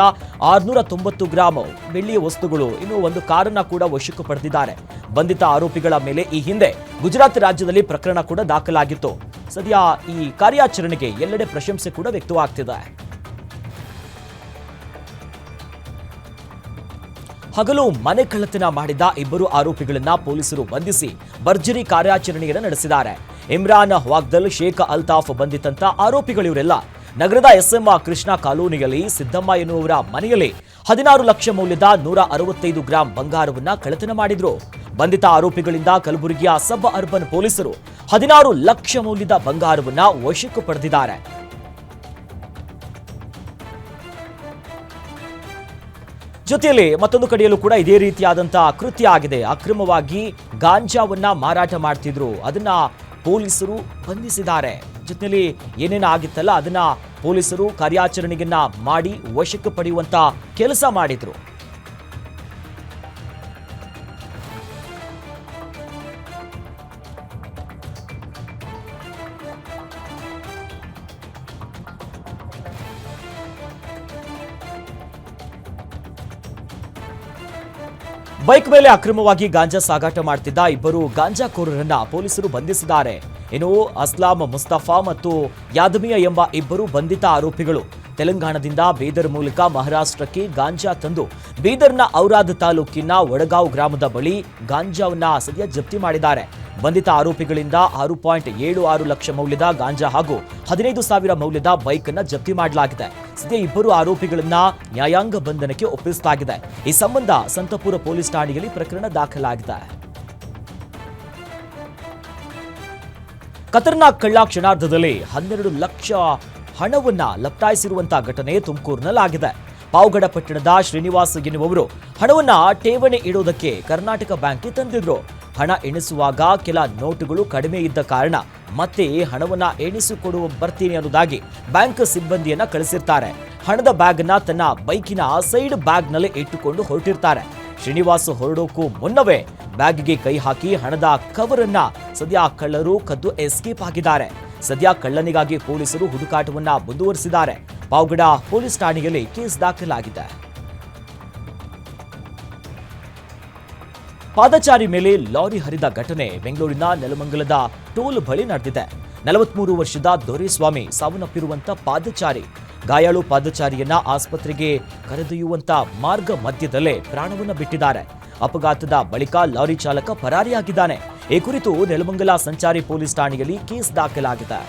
690 ಗ್ರಾಂ ಬೆಳ್ಳಿಯ ವಸ್ತುಗಳು, ಇನ್ನು ಒಂದು ಕಾರನ್ನ ಕೂಡ ವಶಕ್ಕೆ ಪಡೆದಿದ್ದಾರೆ. ಬಂಧಿತ ಆರೋಪಿಗಳ ಮೇಲೆ ಈ ಹಿಂದೆ ಗುಜರಾತ್ ರಾಜ್ಯದಲ್ಲಿ ಪ್ರಕರಣ ಕೂಡ ದಾಖಲಾಗಿತ್ತು. ಸದ್ಯ ಈ ಕಾರ್ಯಾಚರಣೆಗೆ ಎಲ್ಲೆಡೆ ಪ್ರಶಂಸೆ ಕೂಡ ವ್ಯಕ್ತವಾಗ್ತಿದೆ. ಹಗಲು ಮನೆ ಕಳ್ಳತನ ಮಾಡಿದ 2 ಆರೋಪಿಗಳನ್ನ ಪೊಲೀಸರು ಬಂಧಿಸಿ ಭರ್ಜರಿ ಕಾರ್ಯಾಚರಣೆಯನ್ನು ನಡೆಸಿದ್ದಾರೆ. ಇಮ್ರಾನ್ ವಾಗ್ದಲ್, ಶೇಖ್ ಅಲ್ತಾಫ್ ಬಂಧಿತಂತ ಆರೋಪಿಗಳಿವರೆಲ್ಲ ನಗರದ ಎಸ್ಎಂ ಕೃಷ್ಣ ಕಾಲೋನಿಯಲ್ಲಿ ಸಿದ್ದಮ್ಮ ಎನ್ನುವರ ಮನೆಯಲ್ಲಿ 16 ಲಕ್ಷ ಮೌಲ್ಯದ 165 ಗ್ರಾಂ ಬಂಗಾರವನ್ನ ಕಳ್ಳತನ ಮಾಡಿದ್ರು. ಬಂಧಿತ ಆರೋಪಿಗಳಿಂದ ಕಲಬುರಗಿಯ ಸಬ್ ಅರ್ಬನ್ ಪೊಲೀಸರು 16 ಲಕ್ಷ ಮೌಲ್ಯದ ಬಂಗಾರವನ್ನ ವಶಕ್ಕೆ ಪಡೆದಿದ್ದಾರೆ. ಜೊತೆಯಲ್ಲಿ ಮತ್ತೊಂದು ಕಡೆಯಲ್ಲೂ ಕೂಡ ಇದೇ ರೀತಿಯಾದಂತಹ ಕೃತ್ಯ ಆಗಿದೆ. ಅಕ್ರಮವಾಗಿ ಗಾಂಜಾವನ್ನ ಮಾರಾಟ ಮಾಡ್ತಿದ್ರು, ಅದನ್ನ ಪೊಲೀಸರು ಬಂಧಿಸಿದ್ದಾರೆ. ಜೊತೆಯಲ್ಲಿ ಏನೇನು ಆಗಿತ್ತಲ್ಲ ಅದನ್ನ ಪೊಲೀಸರು ಕಾರ್ಯಾಚರಣೆಯನ್ನ ಮಾಡಿ ವಶಕ್ಕೆ ಪಡೆಯುವಂತ ಕೆಲಸ ಮಾಡಿದ್ರು. ಬೈಕ್ ಮೇಲೆ ಅಕ್ರಮವಾಗಿ ಗಾಂಜಾ ಸಾಗಾಟ ಮಾಡ್ತಿದ್ದ 2 ಗಾಂಜಾಖೋರರನ್ನ ಪೊಲೀಸರು ಬಂಧಿಸಿದ್ದಾರೆ. ಇನ್ನು ಅಸ್ಲಾಂ ಮುಸ್ತಫಾ ಮತ್ತು ಯಾದಮಿಯಾ ಎಂಬ 2 ಬಂಧಿತ ಆರೋಪಿಗಳು ತೆಲಂಗಾಣದಿಂದ ಬೀದರ್ ಮೂಲಕ ಮಹಾರಾಷ್ಟ್ರಕ್ಕೆ ಗಾಂಜಾ ತಂದು ಬೀದರ್ನ ಔರಾದ್ ತಾಲೂಕಿನ ವಡಗಾಂವ್ ಗ್ರಾಮದ ಬಳಿ ಗಾಂಜಾವನ್ನ ಸದ್ಯ ಜಪ್ತಿ ಮಾಡಿದ್ದಾರೆ. ಬಂಧಿತ ಆರೋಪಿಗಳಿಂದ 6.76 ಲಕ್ಷ ಮೌಲ್ಯದ ಗಾಂಜಾ ಹಾಗೂ 15,000 ಮೌಲ್ಯದ ಬೈಕ್ ಅನ್ನ ಜಪ್ತಿ ಮಾಡಲಾಗಿದೆ. ಸದ್ಯ 2 ಆರೋಪಿಗಳನ್ನ ನ್ಯಾಯಾಂಗ ಬಂಧನಕ್ಕೆ ಒಪ್ಪಿಸಲಾಗಿದೆ. ಈ ಸಂಬಂಧ ಸಂತಪುರ ಪೊಲೀಸ್ ಠಾಣೆಯಲ್ಲಿ ಪ್ರಕರಣ ದಾಖಲಾಗಿದೆ. ಖತರ್ನಾಕ್ ಕಳ್ಳ ಕ್ಷಣಾರ್ಧದಲ್ಲಿ 12 ಲಕ್ಷ ಹಣವನ್ನ ಲಪ್ಟಾಯಿಸಿರುವಂತಹ ಘಟನೆ ತುಮಕೂರಿನಲ್ಲಾಗಿದೆ. ಪಾವಗಡ ಪಟ್ಟಣದ ಶ್ರೀನಿವಾಸ್ ಎನ್ನುವವರು ಹಣವನ್ನ ಠೇವಣಿ ಇಡೋದಕ್ಕೆ ಕರ್ನಾಟಕ ಬ್ಯಾಂಕ್ಗೆ ತಂದಿದ್ರು. ಹಣ ಎಣಿಸುವಾಗ ಕೆಲ ನೋಟುಗಳು ಕಡಿಮೆ ಇದ್ದ ಕಾರಣ ಮತ್ತೆ ಹಣವನ್ನ ಎಣಿಸಿಕೊಡುವ ಬರ್ತೀನಿ ಅನ್ನೋದಾಗಿ ಬ್ಯಾಂಕ್ ಸಿಬ್ಬಂದಿಯನ್ನ ಕಳಿಸಿರ್ತಾರೆ. ಹಣದ ಬ್ಯಾಗ್ ಅನ್ನ ತನ್ನ ಬೈಕಿನ ಸೈಡ್ ಬ್ಯಾಗ್ ನಲ್ಲಿ ಇಟ್ಟುಕೊಂಡು ಹೊರಟಿರ್ತಾರೆ. ಶ್ರೀನಿವಾಸ್ ಹೊರಡೋಕ್ಕೂ ಮುನ್ನವೇ ಬ್ಯಾಗ್ಗೆ ಕೈ ಹಾಕಿ ಹಣದ ಕವರ್ ಅನ್ನ ಸದ್ಯ ಕಳ್ಳರು ಕದ್ದು ಎಸ್ಕೇಪ್ ಆಗಿದ್ದಾರೆ. ಸದ್ಯ ಕಳ್ಳನಿಗಾಗಿ ಪೊಲೀಸರು ಹುಡುಕಾಟವನ್ನ ಮುಂದುವರಿಸಿದ್ದಾರೆ. ಪಾವಗಡ ಪೊಲೀಸ್ ಠಾಣೆಯಲ್ಲಿ ಕೇಸ್ ದಾಖಲಾಗಿದೆ. ಪಾದಚಾರಿ ಮೇಲೆ ಲಾರಿ ಹರಿದ ಘಟನೆ ಬೆಂಗಳೂರಿನ ನೆಲಮಂಗಲದ ಟೋಲ್ ಬಳಿ ನಡೆದಿದೆ. 43 ವರ್ಷದ ದೊರೆಸ್ವಾಮಿ ಸಾವನ್ನಪ್ಪಿರುವಂತ ಪಾದಚಾರಿ. ಗಾಯಾಳು ಪಾದಚಾರಿಯನ್ನ ಆಸ್ಪತ್ರೆಗೆ ಕರೆದೊಯ್ಯುವಂತ ಮಾರ್ಗ ಮಧ್ಯದಲ್ಲೇ ಪ್ರಾಣವನ್ನ ಬಿಟ್ಟಿದ್ದಾರೆ. ಅಪಘಾತದ ಬಳಿಕ ಲಾರಿ ಚಾಲಕ ಪರಾರಿಯಾಗಿದ್ದಾನೆ. ಈ ಕುರಿತು ನೆಲಮಂಗಲ ಸಂಚಾರಿ ಪೊಲೀಸ್ ಠಾಣೆಯಲ್ಲಿ ಕೇಸ್ ದಾಖಲಾಗಿದೆ.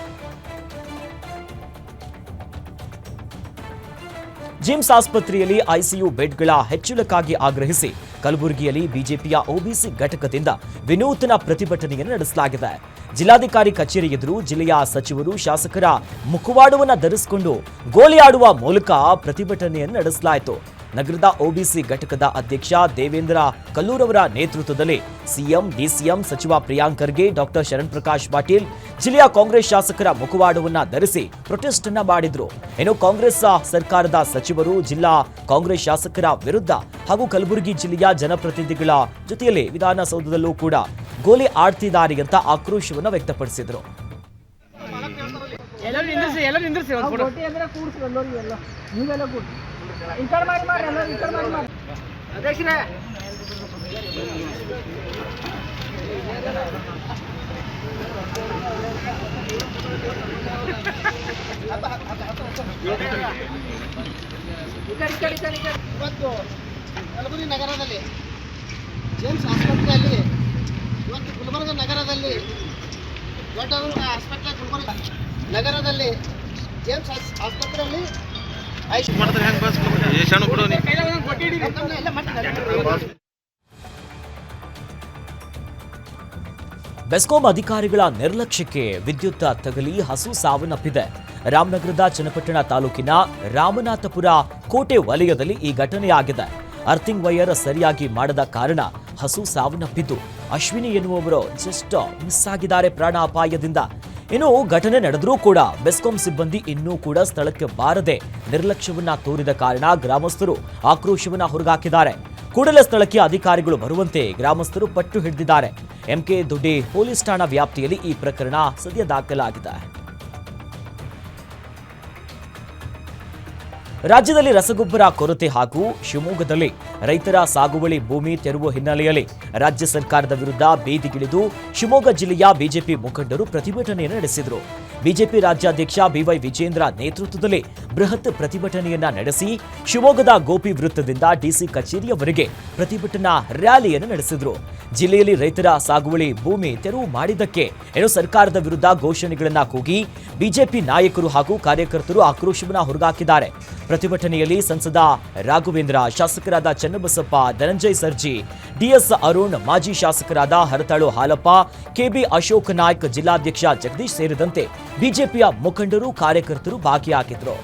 ಜಿಮ್ಸ್ ಆಸ್ಪತ್ರೆಯಲ್ಲಿ ಐಸಿಯು ಬೆಡ್ಗಳ ಹೆಚ್ಚಳಕ್ಕಾಗಿ ಆಗ್ರಹಿಸಿ ಕಲಬುರಗಿಯಲ್ಲಿ ಬಿಜೆಪಿಯ ಒಬಿಸಿ ಘಟಕದಿಂದ ವಿನೂತನ ಪ್ರತಿಭಟನೆಯನ್ನು ನಡೆಸಲಾಗಿದೆ. ಜಿಲ್ಲಾಧಿಕಾರಿ ಕಚೇರಿ ಎದುರು ಜಿಲ್ಲೆಯ ಸಚಿವರು, ಶಾಸಕರ ಮುಖವಾಡವನ್ನು ಧರಿಸಿಕೊಂಡು ಗೋಲಿ ಆಡುವ ಮೂಲಕ ಪ್ರತಿಭಟನೆಯನ್ನು ನಡೆಸಲಾಯಿತು. ನಗರದ ಒಬಿಸಿ ಘಟಕದ ಅಧ್ಯಕ್ಷ ದೇವೇಂದ್ರ ಕಲ್ಲೂರವರ ನೇತೃತ್ವದಲ್ಲಿ ಸಿಎಂ, ಡಿಸಿಎಂ, ಸಚಿವ ಪ್ರಿಯಾಂಕ್ ಖರ್ಗೆ, ಡಾಕ್ಟರ್ ಶರಣ್ ಪ್ರಕಾಶ್ ಪಾಟೀಲ್, ಜಿಲ್ಲೆಯ ಕಾಂಗ್ರೆಸ್ ಶಾಸಕರ ಮುಖವಾಡವನ್ನ ಧರಿಸಿ ಪ್ರೊಟೆಸ್ಟ್ ಅನ್ನ ಮಾಡಿದ್ರು. ಇನ್ನು ಕಾಂಗ್ರೆಸ್ ಸರ್ಕಾರದ ಸಚಿವರು ಜಿಲ್ಲಾ ಕಾಂಗ್ರೆಸ್ ಶಾಸಕರ ವಿರುದ್ಧ ಹಾಗೂ ಕಲಬುರಗಿ ಜಿಲ್ಲೆಯ ಜನಪ್ರತಿನಿಧಿಗಳ ಜೊತೆಯಲ್ಲಿ ವಿಧಾನಸೌಧದಲ್ಲೂ ಕೂಡ ಗೋಲಿ ಆಡ್ತಿದ್ದಾರೆ ಅಂತ ಆಕ್ರೋಶವನ್ನು ವ್ಯಕ್ತಪಡಿಸಿದರು. ಎಲ್ಲರೂ ನಿಂದಿರಿಸಿ ಅಧ್ಯಕ್ಷರೇ ಇವತ್ತು ಕಲಬುರಗಿ ನಗರದಲ್ಲಿ ಜೇಮ್ಸ್ ಆಸ್ಪತ್ರೆಯಲ್ಲಿ ಇವತ್ತು ಗುಲ್ಬರ್ಗ ನಗರದಲ್ಲಿ ದೊಡ್ಡ ಆಸ್ಪತ್ರೆ ಗುಲ್ಬರ್ಗ ನಗರದಲ್ಲಿ ಜೇಮ್ಸ್ ಆಸ್ಪತ್ರೆಯಲ್ಲಿ ಬೆಸ್ಕಾಂ ಅಧಿಕಾರಿಗಳ ನಿರ್ಲಕ್ಷ್ಯಕ್ಕೆ ವಿದ್ಯುತ್ ತಗುಲಿ ಹಸು ಸಾವನ್ನಪ್ಪಿದೆ. ರಾಮನಗರದ ಚನ್ನಪಟ್ಟಣ ತಾಲೂಕಿನ ರಾಮನಾಥಪುರ ಕೋಟೆ ವಲಯದಲ್ಲಿ ಈ ಘಟನೆಯಾಗಿದೆ. ಅರ್ಥಿಂಗ್ ವೈರ್ ಸರಿಯಾಗಿ ಮಾಡದ ಕಾರಣ ಹಸು ಸಾವನ್ನಪ್ಪಿದ್ದು, ಅಶ್ವಿನಿ ಎನ್ನುವವರು ಜಸ್ಟ್ ಮಿಸ್ ಆಗಿದ್ದಾರೆ ಪ್ರಾಣ ಅಪಾಯದಿಂದ. ಇನ್ನು ಘಟನೆ ನಡೆದರೂ ಕೂಡ ಬೆಸ್ಕಾಂ ಸಿಬ್ಬಂದಿ ಇನ್ನೂ ಕೂಡ ಸ್ಥಳಕ್ಕೆ ಬಾರದೆ ನಿರ್ಲಕ್ಷ್ಯವನ್ನ ತೋರಿದ ಕಾರಣ ಗ್ರಾಮಸ್ಥರು ಆಕ್ರೋಶವನ್ನ ಹೊರಗಾಕಿದ್ದಾರೆ. ಕೂಡಲೇ ಸ್ಥಳಕ್ಕೆ ಅಧಿಕಾರಿಗಳು ಬರುವಂತೆ ಗ್ರಾಮಸ್ಥರು ಪಟ್ಟು ಹಿಡಿದಿದ್ದಾರೆ. ಎಂಕೆ ದೊಡ್ಡಿ ಪೊಲೀಸ್ ಠಾಣಾ ವ್ಯಾಪ್ತಿಯಲ್ಲಿ ಈ ಪ್ರಕರಣ ಸದ್ಯ ದಾಖಲಾಗಿದೆ. ರಾಜ್ಯದಲ್ಲಿ ರಸಗೊಬ್ಬರ ಕೊರತೆ ಹಾಗೂ ಶಿವಮೊಗ್ಗದಲ್ಲಿ ರೈತರ ಸಾಗುವಳಿ ಭೂಮಿ ತೆರವು ಹಿನ್ನೆಲೆಯಲ್ಲಿ ರಾಜ್ಯ ಸರ್ಕಾರದ ವಿರುದ್ಧ ಬೀದಿಗಿಳಿದು ಶಿವಮೊಗ್ಗ ಜಿಲ್ಲೆಯ ಬಿಜೆಪಿ ಮುಖಂಡರು ಪ್ರತಿಭಟನೆಯನ್ನು ನಡೆಸಿದರು. ಬಿಜೆಪಿ ರಾಜ್ಯಾಧ್ಯಕ್ಷ ಬಿವೈ ವಿಜೇಂದ್ರ ನೇತೃತ್ವದಲ್ಲಿ ಬೃಹತ್ ಪ್ರತಿಭಟನೆಯನ್ನ ನಡೆಸಿ ಶಿವಮೊಗ್ಗದ ಗೋಪಿ ವೃತ್ತದಿಂದ ಡಿಸಿ ಕಚೇರಿಯವರೆಗೆ ಪ್ರತಿಭಟನಾ ರ್ಯಾಲಿಯನ್ನು ನಡೆಸಿದರು. ಜಿಲ್ಲೆಯಲ್ಲಿ ರೈತರ ಸಾಗುವಳಿ ಭೂಮಿ ತೆರವು ಮಾಡಿದ್ದಕ್ಕೆ ಸರ್ಕಾರದ ವಿರುದ್ಧ ಘೋಷಣೆಗಳನ್ನ ಕೂಗಿ ಬಿಜೆಪಿ ನಾಯಕರು ಹಾಗೂ ಕಾರ್ಯಕರ್ತರು ಆಕ್ರೋಶವನ್ನ ಹೊರಗಾಕಿದ್ದಾರೆ. ಪ್ರತಿಭಟನೆಯಲ್ಲಿ ಸಂಸದ ರಾಘವೇಂದ್ರ, ಶಾಸಕರಾದ ಚನ್ನಬಸಪ್ಪ, ಧನಂಜಯ ಸರ್ಜಿ, ಡಿಎಸ್ ಅರುಣ್, ಮಾಜಿ ಶಾಸಕರಾದ ಹರತಾಳು ಹಾಲಪ್ಪ, ಕೆಬಿ ಅಶೋಕ್ ನಾಯ್ಕ್, ಜಿಲ್ಲಾಧ್ಯಕ್ಷ ಜಗದೀಶ್ ಸೇರಿದಂತೆ ಬಿಜೆಪಿಯ ಮುಖಂಡರು, ಕಾರ್ಯಕರ್ತರು ಭಾಗಿಯಾಗಿದ್ದರು.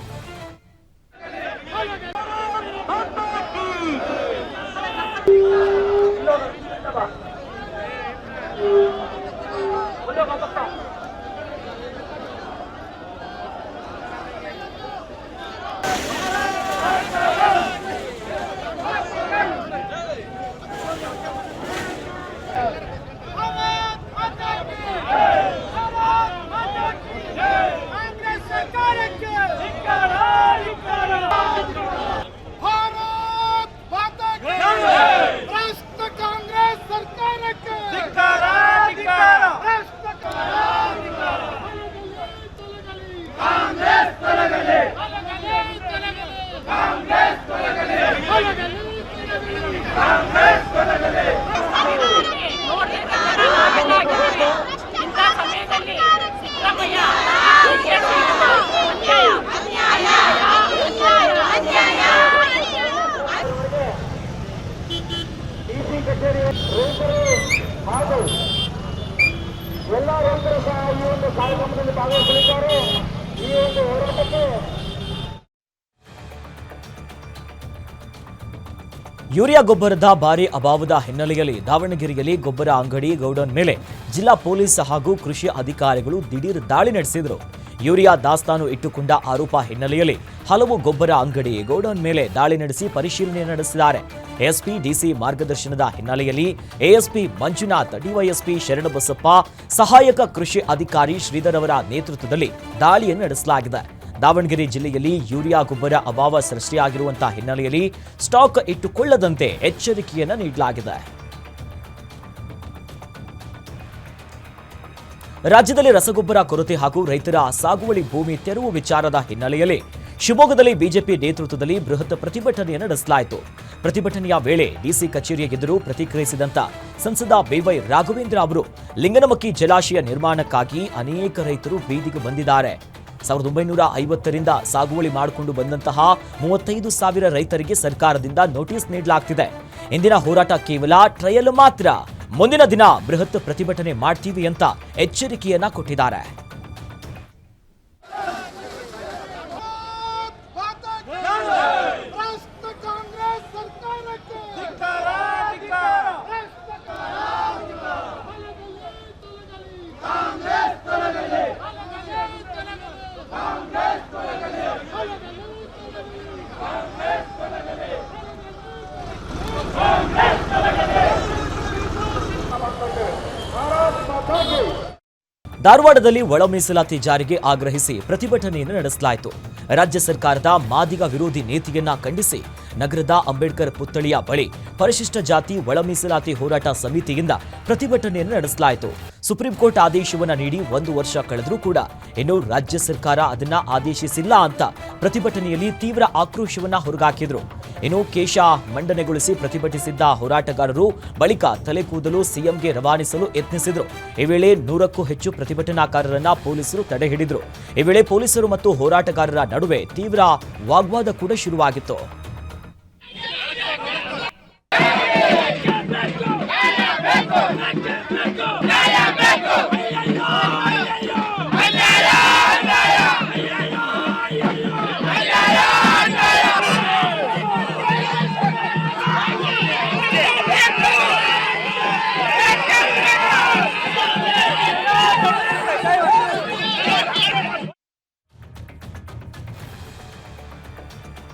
ಎಲ್ಲ ರೈತರು ಸಹ ಈ ಒಂದು ಕಾರ್ಯಕ್ರಮದಲ್ಲಿ ಭಾಗವಹಿಸಲಿದ್ದಾರೆ. ಈ ಒಂದು ಹೋರಾಟಕ್ಕೆ ಯೂರಿಯಾ ಗೊಬ್ಬರದ ಭಾರಿ ಅಭಾವದ ಹಿನ್ನೆಲೆಯಲ್ಲಿ ದಾವಣಗೆರೆಯಲ್ಲಿ ಗೊಬ್ಬರ ಅಂಗಡಿ ಗೌಡೌನ್ ಮೇಲೆ ಜಿಲ್ಲಾ ಪೊಲೀಸ್ ಹಾಗೂ ಕೃಷಿ ಅಧಿಕಾರಿಗಳು ದಿಢೀರ್ ದಾಳಿ ನಡೆಸಿದರು. ಯೂರಿಯಾ ದಾಸ್ತಾನು ಇಟ್ಟುಕೊಂಡ ಆರೋಪ ಹಿನ್ನೆಲೆಯಲ್ಲಿ ಹಲವು ಗೊಬ್ಬರ ಅಂಗಡಿ ಗೌಡೌನ್ ಮೇಲೆ ದಾಳಿ ನಡೆಸಿ ಪರಿಶೀಲನೆ ನಡೆಸಿದ್ದಾರೆ. ಎಎಸ್ಪಿ ಡಿಸಿ ಮಾರ್ಗದರ್ಶನದ ಹಿನ್ನೆಲೆಯಲ್ಲಿ ಎಎಸ್ಪಿ ಮಂಜುನಾಥ್, ಡಿವೈಎಸ್ಪಿ ಶರಣಬಸಪ್ಪ, ಸಹಾಯಕ ಕೃಷಿ ಅಧಿಕಾರಿ ಶ್ರೀಧರ್ ಅವರ ನೇತೃತ್ವದಲ್ಲಿ ದಾಳಿಯನ್ನು ನಡೆಸಲಾಗಿದೆ. ದಾವಣಗೆರೆ ಜಿಲ್ಲೆಯಲ್ಲಿ ಯೂರಿಯಾ ಗೊಬ್ಬರ ಅಭಾವ ಸೃಷ್ಟಿಯಾಗಿರುವಂತಹ ಹಿನ್ನೆಲೆಯಲ್ಲಿ ಸ್ಟಾಕ್ ಇಟ್ಟುಕೊಳ್ಳದಂತೆ ಎಚ್ಚರಿಕೆಯನ್ನು ನೀಡಲಾಗಿದೆ. ರಾಜ್ಯದಲ್ಲಿ ರಸಗೊಬ್ಬರ ಕೊರತೆ ಹಾಗೂ ರೈತರ ಸಾಗುವಳಿ ಭೂಮಿ ತೆರವು ವಿಚಾರದ ಹಿನ್ನೆಲೆಯಲ್ಲಿ ಶಿವಮೊಗ್ಗದಲ್ಲಿ ಬಿಜೆಪಿ ನೇತೃತ್ವದಲ್ಲಿ ಬೃಹತ್ ಪ್ರತಿಭಟನೆಯನ್ನು ನಡೆಸಲಾಯಿತು. ಪ್ರತಿಭಟನೆಯ ವೇಳೆ ಡಿಸಿ ಕಚೇರಿಯ ಎದುರು ಪ್ರತಿಕ್ರಿಯಿಸಿದಂತ ಸಂಸದ ಬಿವೈ ರಾಘವೇಂದ್ರ ಅವರು ಲಿಂಗನಮಕ್ಕಿ ಜಲಾಶಯ ನಿರ್ಮಾಣಕ್ಕಾಗಿ ಅನೇಕ ರೈತರು ಬೀದಿಗೆ ಬಂದಿದ್ದಾರೆ. 1950ರಿಂದ ಸಾಗುವಳಿ ಮಾಡಿಕೊಂಡು ಬಂದಂತಹ 35,000 ರೈತರಿಗೆ ಸರ್ಕಾರದಿಂದ ನೋಟಿಸ್ ನೀಡಲಾಗ್ತಿದೆ. ಇಂದಿನ ಹೋರಾಟ ಕೇವಲ ಟ್ರಯಲ್ ಮಾತ್ರ. ಮುಂದಿನ ದಿನ ಬೃಹತ್ ಪ್ರತಿಭಟನೆ ಮಾಡ್ತೀವಿ ಅಂತ ಎಚ್ಚರಿಕೆಯನ್ನ ಕೊಟ್ಟಿದ್ದಾರೆ. ಧಾರವಾಡದಲ್ಲಿ ಒಳ ಮೀಸಲಾತಿ ಜಾರಿಗೆ ಆಗ್ರಹಿಸಿ ಪ್ರತಿಭಟನೆಯನ್ನು ನಡೆಸಲಾಯಿತು. ರಾಜ್ಯ ಸರ್ಕಾರದ ಮಾದಿಗ ವಿರೋಧಿ ನೀತಿಯನ್ನ ಖಂಡಿಸಿ ನಗರದ ಅಂಬೇಡ್ಕರ್ ಪುತ್ಥಳಿಯ ಬಳಿ ಪರಿಶಿಷ್ಟ ಜಾತಿ ಒಳ ಮೀಸಲಾತಿ ಹೋರಾಟ ಸಮಿತಿಯಿಂದ ಪ್ರತಿಭಟನೆಯನ್ನು ನಡೆಸಲಾಯಿತು. ಸುಪ್ರೀಂ ಕೋರ್ಟ್ ಆದೇಶವನ್ನ ನೀಡಿ 1 ವರ್ಷ ಕಳೆದರೂ ಕೂಡ ಇನ್ನು ರಾಜ್ಯ ಸರ್ಕಾರ ಅದನ್ನ ಆದೇಶಿಸಿಲ್ಲ ಅಂತ ಪ್ರತಿಭಟನೆಯಲ್ಲಿ ತೀವ್ರ ಆಕ್ರೋಶವನ್ನ ಹೊರಗಾಕಿದ್ರು. ಇನ್ನು ಕೇಶ ಮಂಡನೆಗೊಳಿಸಿ ಪ್ರತಿಭಟಿಸಿದ್ದ ಹೋರಾಟಗಾರರು ಬಳಿಕ ತಲೆ ಕೂದಲು ಸಿಎಂಗೆ ರವಾನಿಸಲು ಯತ್ನಿಸಿದ್ರು. ಈ ವೇಳೆ 100ಕ್ಕೂ ಹೆಚ್ಚು ಪ್ರತಿಭಟನಾಕಾರರನ್ನ ಪೊಲೀಸರು ತಡೆ ಹಿಡಿದ್ರು. ಈ ವೇಳೆ ಪೊಲೀಸರು ಮತ್ತು ಹೋರಾಟಗಾರರ ನಡುವೆ ತೀವ್ರ ವಾಗ್ವಾದ ಕೂಡ ಶುರುವಾಗಿತ್ತು.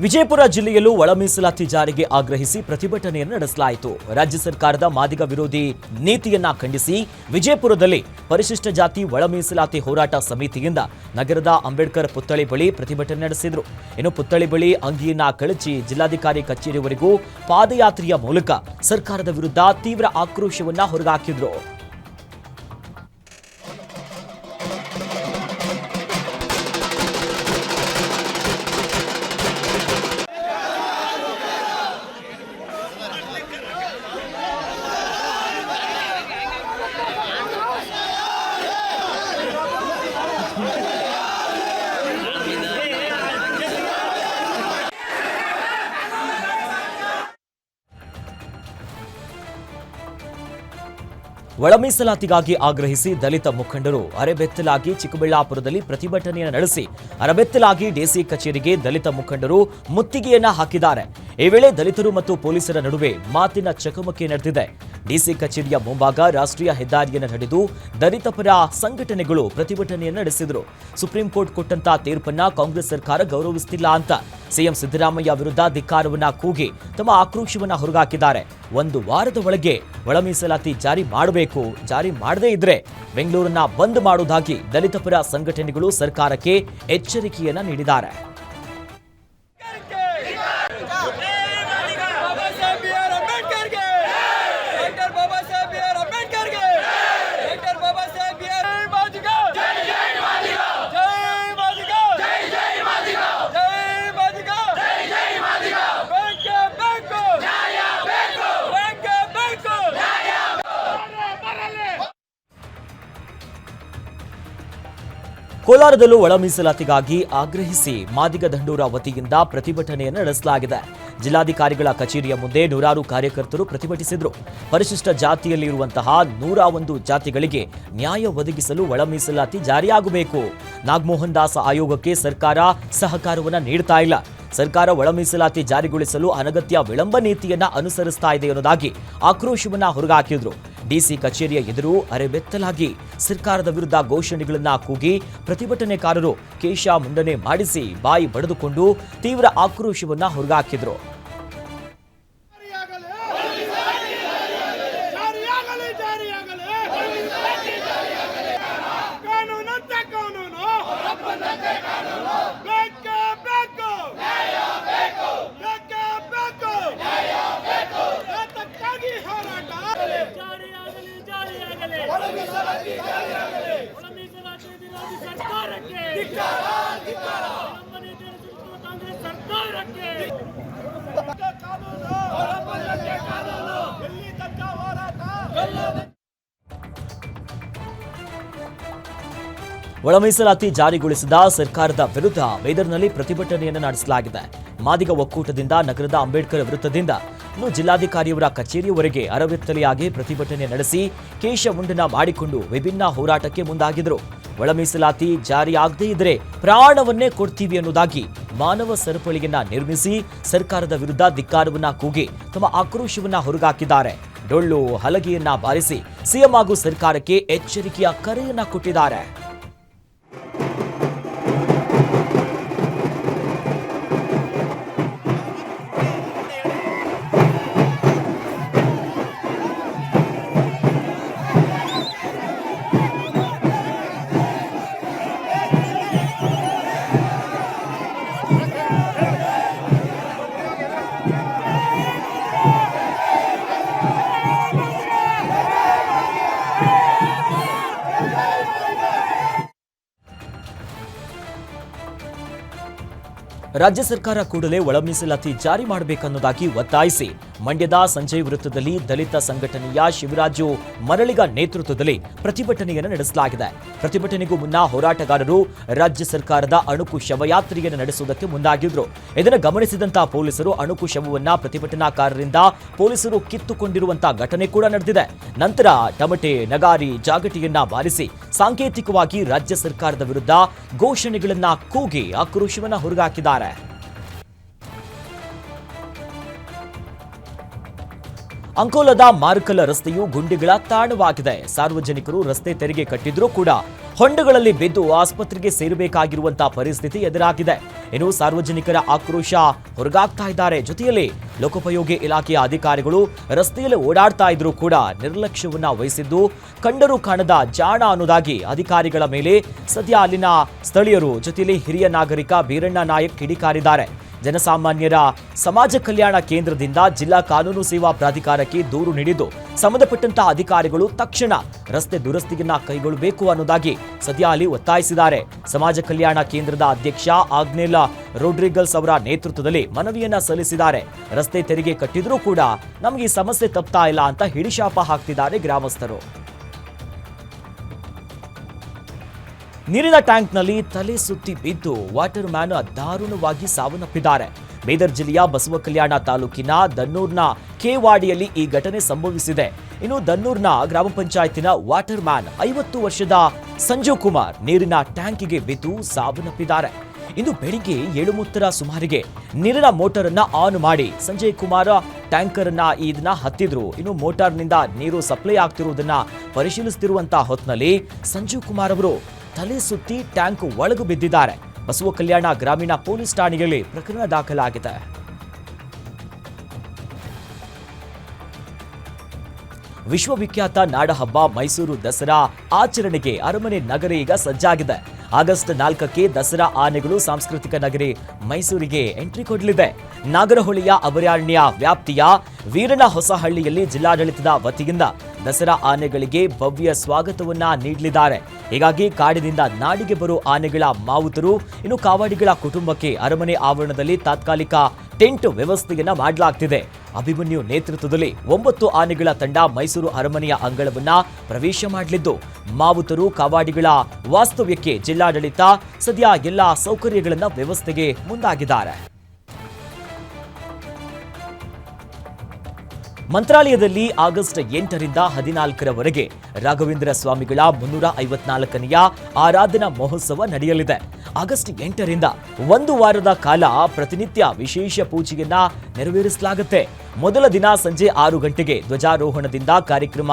ವಿಜಯಪುರ ಜಿಲ್ಲೆಯಲ್ಲೂ ಒಳ ಮೀಸಲಾತಿ ಜಾರಿಗೆ ಆಗ್ರಹಿಸಿ ಪ್ರತಿಭಟನೆಯನ್ನು ನಡೆಸಲಾಯಿತು. ರಾಜ್ಯ ಸರ್ಕಾರದ ಮಾದಿಗ ವಿರೋಧಿ ನೀತಿಯನ್ನ ಖಂಡಿಸಿ ವಿಜಯಪುರದಲ್ಲಿ ಪರಿಶಿಷ್ಟ ಜಾತಿ ಒಳ ಮೀಸಲಾತಿ ಹೋರಾಟ ಸಮಿತಿಯಿಂದ ನಗರದ ಅಂಬೇಡ್ಕರ್ ಪುತ್ಥಳಿ ಬಳಿ ಪ್ರತಿಭಟನೆ ನಡೆಸಿದರು. ಇನ್ನು ಪುತ್ಥಳಿ ಬಳಿ ಅಂಗಿಯನ್ನ ಕಳಚಿ ಜಿಲ್ಲಾಧಿಕಾರಿ ಕಚೇರಿವರೆಗೂ ಪಾದಯಾತ್ರೆಯ ಮೂಲಕ ಸರ್ಕಾರದ ವಿರುದ್ಧ ತೀವ್ರ ಆಕ್ರೋಶವನ್ನ ಹೊರಹಾಕಿದ್ರು. ಒಳ ಮೀಸಲಾತಿಗಾಗಿ ಆಗ್ರಹಿಸಿ ದಲಿತ ಮುಖಂಡರು ಅರೆಬೆತ್ತಲಾಗಿ ಚಿಕ್ಕಬಳ್ಳಾಪುರದಲ್ಲಿ ಪ್ರತಿಭಟನೆಯನ್ನು ನಡೆಸಿ ಅರೆಬೆತ್ತಲಾಗಿ ಡಿಸಿ ಕಚೇರಿಗೆ ದಲಿತ ಮುಖಂಡರು ಮುತ್ತಿಗೆಯನ್ನ ಹಾಕಿದ್ದಾರೆ. ಈ ವೇಳೆ ದಲಿತರು ಮತ್ತು ಪೊಲೀಸರ ನಡುವೆ ಮಾತಿನ ಚಕಮಕಿ ನಡೆದಿದೆ. ಡಿಸಿ ಕಚೇರಿಯ ಮುಂಭಾಗ ರಾಷ್ಟ್ರೀಯ ಹೆದ್ದಾರಿಯನ್ನು ನಡೆದು ದಲಿತ ಪರ ಸಂಘಟನೆಗಳು ಪ್ರತಿಭಟನೆಯನ್ನು ನಡೆಸಿದರು. ಸುಪ್ರೀಂ ಕೋರ್ಟ್ ಕೊಟ್ಟಂತ ತೀರ್ಪನ್ನ ಕಾಂಗ್ರೆಸ್ ಸರ್ಕಾರ ಗೌರವಿಸುತ್ತಿಲ್ಲ ಅಂತ ಸಿಎಂ ಸಿದ್ದರಾಮಯ್ಯ ವಿರುದ್ಧ ಧಿಕ್ಕಾರವನ್ನ ಕೂಗಿ ತಮ್ಮ ಆಕ್ರೋಶವನ್ನ ಹೊರಗಾಕಿದ್ದಾರೆ. 1 ವಾರದ ಒಳಗೆ ಒಳ ಮೀಸಲಾತಿ ಜಾರಿ ಮಾಡದೇ ಇದ್ರೆ ಬೆಂಗಳೂರನ್ನ ಬಂದ್ ಮಾಡುವುದಾಗಿ ದಲಿತ ಪರ ಸಂಘಟನೆಗಳು ಸರ್ಕಾರಕ್ಕೆ ಎಚ್ಚರಿಕೆಯನ್ನ ನೀಡಿದ್ದಾರೆ. ಕೋಲಾರದಲ್ಲೂ ಒಳ ಮೀಸಲಾತಿಗಾಗಿ ಆಗ್ರಹಿಸಿ ಮಾದಿಗ ದಂಡೋರ ವತಿಯಿಂದ ಪ್ರತಿಭಟನೆಯನ್ನು ನಡೆಸಲಾಗಿದೆ. ಜಿಲ್ಲಾಧಿಕಾರಿಗಳ ಕಚೇರಿಯ ಮುಂದೆ ನೂರಾರು ಕಾರ್ಯಕರ್ತರು ಪ್ರತಿಭಟಿಸಿದರು. ಪರಿಶಿಷ್ಟ ಜಾತಿಯಲ್ಲಿರುವಂತಹ 101 ಜಾತಿಗಳಿಗೆ ನ್ಯಾಯ ಒದಗಿಸಲು ಒಳ ಮೀಸಲಾತಿ ಜಾರಿಯಾಗಬೇಕು. ನಾಗಮೋಹನ್ ದಾಸ್ ಆಯೋಗಕ್ಕೆ ಸರ್ಕಾರ ಸಹಕಾರವನ್ನು ನೀಡ್ತಾ ಇಲ್ಲ. ಸರ್ಕಾರ ಒಳ ಮೀಸಲಾತಿ ಜಾರಿಗೊಳಿಸಲು ಅನಗತ್ಯ ವಿಳಂಬ ನೀತಿಯನ್ನ ಅನುಸರಿಸ್ತಾ ಇದೆ ಎನ್ನುವುದಾಗಿ ಆಕ್ರೋಶವನ್ನ ಹೊರಗಾಕಿದ್ರು. ಡಿಸಿ ಕಚೇರಿಯ ಎದುರು ಅರೆಬೆತ್ತಲಾಗಿ ಸರ್ಕಾರದ ವಿರುದ್ಧ ಘೋಷಣೆಗಳನ್ನ ಕೂಗಿ ಪ್ರತಿಭಟನೆಕಾರರು ಕೇಶ ಮುಂಡನೆ ಮಾಡಿಸಿ ಬಾಯಿ ಬಡಿದುಕೊಂಡು ತೀವ್ರ ಆಕ್ರೋಶವನ್ನ ಹೊರಗಾಕಿದ್ರು. ಒಳ ಮೀಸಲಾತಿ ಜಾರಿಗೊಳಿಸಿದ ಸರ್ಕಾರದ ವಿರುದ್ಧ ಬೀದರ್ನಲ್ಲಿ ಪ್ರತಿಭಟನೆಯನ್ನು ನಡೆಸಲಾಗಿದೆ. ಮಾದಿಗ ಒಕ್ಕೂಟದಿಂದ ನಗರದ ಅಂಬೇಡ್ಕರ್ ವೃತ್ತದಿಂದ ಇನ್ನು ಜಿಲ್ಲಾಧಿಕಾರಿಯವರ ಕಚೇರಿಯವರೆಗೆ ಅರೆಬೆತ್ತಲೆಯಾಗಿ ಪ್ರತಿಭಟನೆ ನಡೆಸಿ ಕೇಶ ಮುಂಡನ ಮಾಡಿಕೊಂಡು ವಿಭಿನ್ನ ಹೋರಾಟಕ್ಕೆ ಮುಂದಾಗಿದ್ರು. ಒಳ ಮೀಸಲಾತಿ ಜಾರಿಯಾಗದೇ ಇದ್ರೆ ಪ್ರಾಣವನ್ನೇ ಕೊಡ್ತೀವಿ ಅನ್ನೋದಾಗಿ ಮಾನವ ಸರಪಳಿಯನ್ನ ನಿರ್ಮಿಸಿ ಸರ್ಕಾರದ ವಿರುದ್ಧ ಧಿಕ್ಕಾರವನ್ನ ಕೂಗಿ ತಮ್ಮ ಆಕ್ರೋಶವನ್ನ ಹೊರಗಾಕಿದ್ದಾರೆ. ಡೊಳ್ಳು ಹಲಗೆಯನ್ನ ಬಾರಿಸಿ ಸಿಎಂ ಹಾಗೂ ಸರ್ಕಾರಕ್ಕೆ ಎಚ್ಚರಿಕೆಯ ಕರೆಯನ್ನ ಕೊಟ್ಟಿದ್ದಾರೆ. ರಾಜ್ಯ ಸರ್ಕಾರ ಕೂಡಲೇ ಒಳ ಮೀಸಲಾತಿ ಜಾರಿ ಮಾಡಬೇಕನ್ನೋದಾಗಿ ಒತ್ತಾಯಿಸಿ ಮಂಡ್ಯದ ಸಂಜಯ್ ವೃತ್ತದಲ್ಲಿ ದಲಿತ ಸಂಘಟನೆಯ ಶಿವರಾಜು ಮರಳಿಗ ನೇತೃತ್ವದಲ್ಲಿ ಪ್ರತಿಭಟನೆಯನ್ನು ನಡೆಸಲಾಗಿದೆ. ಪ್ರತಿಭಟನೆಗೂ ಮುನ್ನ ಹೋರಾಟಗಾರರು ರಾಜ್ಯ ಸರ್ಕಾರದ ಅಣುಕು ಶವಯಾತ್ರೆಯನ್ನು ನಡೆಸುವುದಕ್ಕೆ ಮುಂದಾಗಿದ್ರು. ಇದನ್ನು ಗಮನಿಸಿದಂತಹ ಪೊಲೀಸರು ಅಣುಕು ಶವವನ್ನ ಪ್ರತಿಭಟನಾಕಾರರಿಂದ ಪೊಲೀಸರು ಕಿತ್ತುಕೊಂಡಿರುವಂತಹ ಘಟನೆ ಕೂಡ ನಡೆದಿದೆ. ನಂತರ ಟಮಟೆ, ನಗಾರಿ, ಜಾಗಟಿಯನ್ನ ಬಾರಿಸಿ ಸಾಂಕೇತಿಕವಾಗಿ ರಾಜ್ಯ ಸರ್ಕಾರದ ವಿರುದ್ಧ ಘೋಷಣೆಗಳನ್ನ ಕೂಗಿ ಆಕ್ರೋಶವನ್ನ ಹೊರಗಾಕಿದ್ದಾರೆ. ಅಂಕೋಲದ ಮಾರ್ಕಲ ರಸ್ತೆಯು ಗುಂಡಿಗಳ ತಾಣವಾಗಿದೆ. ಸಾರ್ವಜನಿಕರು ರಸ್ತೆ ತೆರಿಗೆ ಕಟ್ಟಿದ್ರೂ ಕೂಡ ಹೊಂಡಗಳಲ್ಲಿ ಬಿದ್ದು ಆಸ್ಪತ್ರೆಗೆ ಸೇರಬೇಕಾಗಿರುವಂತಹ ಪರಿಸ್ಥಿತಿ ಎದುರಾಗಿದೆ. ಇನ್ನು ಸಾರ್ವಜನಿಕರ ಆಕ್ರೋಶ ಹೊರಗಾಗ್ತಾ ಇದ್ದಾರೆ. ಜೊತೆಯಲ್ಲಿ ಲೋಕೋಪಯೋಗಿ ಇಲಾಖೆಯ ಅಧಿಕಾರಿಗಳು ರಸ್ತೆಯಲ್ಲಿ ಓಡಾಡ್ತಾ ಇದ್ರೂ ಕೂಡ ನಿರ್ಲಕ್ಷ್ಯವನ್ನ ವಹಿಸಿದ್ದು ಕಂಡರೂ ಕಾಣದ ಜಾಣ ಅನ್ನೋದಾಗಿ ಅಧಿಕಾರಿಗಳ ಮೇಲೆ ಸದ್ಯ ಅಲ್ಲಿನ ಸ್ಥಳೀಯರು ಜೊತೆಯಲ್ಲಿ ಹಿರಿಯ ನಾಗರಿಕ ಬೀರಣ್ಣ ನಾಯಕ್ ಕಿಡಿಕಾರಿದ್ದಾರೆ. ಜನಸಾಮಾನ್ಯರ ಸಮಾಜ ಕಲ್ಯಾಣ ಕೇಂದ್ರದಿಂದ ಜಿಲ್ಲಾ ಕಾನೂನು ಸೇವಾ ಪ್ರಾಧಿಕಾರಕ್ಕೆ ದೂರು ನೀಡಿದ್ದು ಸಂಬಂಧಪಟ್ಟಂತಹ ಅಧಿಕಾರಿಗಳು ತಕ್ಷಣ ರಸ್ತೆ ದುರಸ್ತಿಯನ್ನ ಕೈಗೊಳ್ಳಬೇಕು ಅನ್ನೋದಾಗಿ ಸದ್ಯ ಅಲ್ಲಿ ಒತ್ತಾಯಿಸಿದ್ದಾರೆ. ಸಮಾಜ ಕಲ್ಯಾಣ ಕೇಂದ್ರದ ಅಧ್ಯಕ್ಷ ಆಗ್ನೇಲ ರೋಡ್ರಿಗಲ್ಸ್ ಅವರ ನೇತೃತ್ವದಲ್ಲಿ ಮನವಿಯನ್ನ ಸಲ್ಲಿಸಿದ್ದಾರೆ. ರಸ್ತೆ ತೆರಿಗೆ ಕಟ್ಟಿದ್ರೂ ಕೂಡ ನಮಗೆ ಈ ಸಮಸ್ಯೆ ತಪ್ತಾ ಇಲ್ಲ ಅಂತ ಹಿಡಿಶಾಪ ಹಾಕ್ತಿದ್ದಾರೆ ಗ್ರಾಮಸ್ಥರು. ನೀರಿನ ಟ್ಯಾಂಕ್ನಲ್ಲಿ ತಲೆ ಸುತ್ತಿ ಬಿದ್ದು ವಾಟರ್ ಮ್ಯಾನ್ ದಾರುಣವಾಗಿ ಸಾವನ್ನಪ್ಪಿದ್ದಾರೆ. ಬೀದರ್ ಜಿಲ್ಲೆಯ ಬಸವ ಕಲ್ಯಾಣ ತಾಲೂಕಿನ ದನ್ನೂರ್ನ ಕೆವಾಡಿಯಲ್ಲಿ ಈ ಘಟನೆ ಸಂಭವಿಸಿದೆ. ಇನ್ನು ದನ್ನೂರ್ನ ಗ್ರಾಮ ಪಂಚಾಯತಿನ ವಾಟರ್ ಮ್ಯಾನ್ 50 ವರ್ಷದ ಸಂಜೀವ್ ಕುಮಾರ್ ನೀರಿನ ಟ್ಯಾಂಕಿಗೆ ಬಿದ್ದು ಸಾವನ್ನಪ್ಪಿದ್ದಾರೆ. ಇಂದು ಬೆಳಿಗ್ಗೆ 7:30 ಸುಮಾರಿಗೆ ನೀರಿನ ಮೋಟಾರ್ ಅನ್ನ ಆನ್ ಮಾಡಿ ಸಂಜಯ್ ಕುಮಾರ್ ಟ್ಯಾಂಕರ್ ಅನ್ನ ಇದನ್ನ ಹತ್ತಿದ್ರು. ಇನ್ನು ಮೋಟಾರ್ನಿಂದ ನೀರು ಸಪ್ಲೈ ಆಗ್ತಿರುವುದನ್ನ ಪರಿಶೀಲಿಸುತ್ತಿರುವಂತಹ ಹೊತ್ತಿನಲ್ಲಿ ಸಂಜೀವ್ ಕುಮಾರ್ ಅವರು ತಲೆ ಸುತ್ತಿ ಟ್ಯಾಂಕ್ ಒಳಗೆ ಬಿದ್ದಿದ್ದಾರೆ. ಬಸವ ಕಲ್ಯಾಣ ಗ್ರಾಮೀಣ ಪೊಲೀಸ್ ಠಾಣೆಯಲ್ಲಿ ಪ್ರಕರಣ ದಾಖಲಾಗಿದೆ. ವಿಶ್ವವಿಖ್ಯಾತ ನಾಡಹಬ್ಬ ಮೈಸೂರು ದಸರಾ ಆಚರಣೆಗೆ ಅರಮನೆ ನಗರಿ ಈಗ ಸಜ್ಜಾಗಿದೆ. ಆಗಸ್ಟ್ 4ಕ್ಕೆ ದಸರಾ ಆನೆಗಳು ಸಾಂಸ್ಕೃತಿಕ ನಗರಿ ಮೈಸೂರಿಗೆ ಎಂಟ್ರಿ ಕೊಡಲಿದೆ. ನಾಗರಹೊಳೆಯ ಅಭಯಾರಣ್ಯ ವ್ಯಾಪ್ತಿಯ ವೀರನ ಹೊಸಹಳ್ಳಿಯಲ್ಲಿ ಜಿಲ್ಲಾಡಳಿತದ ವತಿಯಿಂದ ದಸರಾ ಆನೆಗಳಿಗೆ ಭವ್ಯ ಸ್ವಾಗತವನ್ನ ನೀಡಲಿದ್ದಾರೆ. ಹೀಗಾಗಿ ಕಾಡಿನಿಂದ ನಾಡಿಗೆ ಬರೋ ಆನೆಗಳ ಮಾವುತರು ಇನ್ನು ಕಾವಾಡಿಗಳ ಕುಟುಂಬಕ್ಕೆ ಅರಮನೆ ಆವರಣದಲ್ಲಿ ತಾತ್ಕಾಲಿಕ ಟೆಂಟ್ ವ್ಯವಸ್ಥೆಯನ್ನ ಮಾಡಲಾಗ್ತಿದೆ. ಅಭಿಮನ್ಯು ನೇತೃತ್ವದಲ್ಲಿ 9 ಆನೆಗಳ ತಂಡ ಮೈಸೂರು ಅರಮನೆಯ ಅಂಗಳವನ್ನ ಪ್ರವೇಶ ಮಾಡಲಿದ್ದು ಮಾವುತರು ಕಾವಾಡಿಗಳ ವಾಸ್ತವ್ಯಕ್ಕೆ ಜಿಲ್ಲಾಡಳಿತ ಸದ್ಯ ಎಲ್ಲಾ ಸೌಕರ್ಯಗಳನ್ನ ವ್ಯವಸ್ಥೆಗೆ ಮುಂದಾಗಿದ್ದಾರೆ. ಮಂತ್ರಾಲಯದಲ್ಲಿ ಆಗಸ್ಟ್ 8ರಿಂದ 14ರವರೆಗೆ ರಾಘವೇಂದ್ರ ಸ್ವಾಮಿಗಳ 354ನೆಯ ಆರಾಧನಾ ಮಹೋತ್ಸವ ನಡೆಯಲಿದೆ. ಆಗಸ್ಟ್ 8ರಿಂದ 1 ವಾರದ ಕಾಲ ಪ್ರತಿನಿತ್ಯ ವಿಶೇಷ ಪೂಜೆಯನ್ನ ನೆರವೇರಿಸಲಾಗುತ್ತೆ. ಮೊದಲ ದಿನ ಸಂಜೆ 6 ಗಂಟೆಗೆ ಧ್ವಜಾರೋಹಣದಿಂದ ಕಾರ್ಯಕ್ರಮ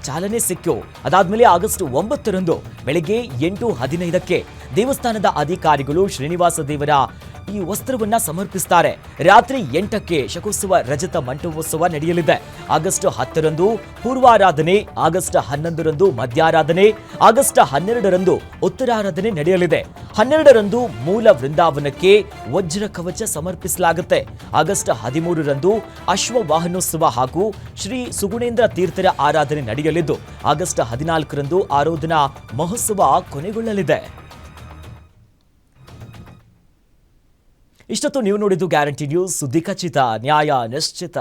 ಚಾಲನೆ ಸಿಕ್ಕು. ಅದಾದ್ಮೇಲೆ ಆಗಸ್ಟ್ 9ರಂದು ಬೆಳಗ್ಗೆ 8:15ಕ್ಕೆ ದೇವಸ್ಥಾನದ ಅಧಿಕಾರಿಗಳು ಶ್ರೀನಿವಾಸ ದೇವರ ಈ ವಸ್ತ್ರವನ್ನ ಸಮರ್ಪಿಸುತ್ತಾರೆ. ರಾತ್ರಿ 8ಕ್ಕೆ ಶಕೋತ್ಸವ ರಜತ ಮಂಟಪೋತ್ಸವ ನಡೆಯಲಿದೆ. ಆಗಸ್ಟ್ 10ರಂದು ಪೂರ್ವಾರಾಧನೆ, ಆಗಸ್ಟ್ 11ರಂದು ಮಧ್ಯಾರಾಧನೆ, ಆಗಸ್ಟ್ 12ರಂದು ಉತ್ತರಾರಾಧನೆ ನಡೆಯಲಿದೆ. 12ರಂದು ಮೂಲ ವೃಂದಾವನಕ್ಕೆ ವಜ್ರ ಕವಚ ಸಮರ್ಪಿಸಲಾಗುತ್ತೆ. ಆಗಸ್ಟ್ 13ರಂದು ಅಶ್ವವಾಹನೋತ್ಸವ ಹಾಗೂ ಶ್ರೀ ಸುಗುಣೇಂದ್ರ ತೀರ್ಥರ ಆರಾಧನೆ ನಡೆಯಲಿದ್ದು ಆಗಸ್ಟ್ 14ರಂದು ಆರಾಧನಾ ಮಹೋತ್ಸವ ಕೊನೆಗೊಳ್ಳಲಿದೆ. ಇಷ್ಟೊತ್ತು ನೀವು ನೋಡಿದ್ದು ಗ್ಯಾರಂಟಿ ನ್ಯೂಸ್, ಸುದ್ದಿ ಖಚಿತ, ನ್ಯಾಯ ನಿಶ್ಚಿತ.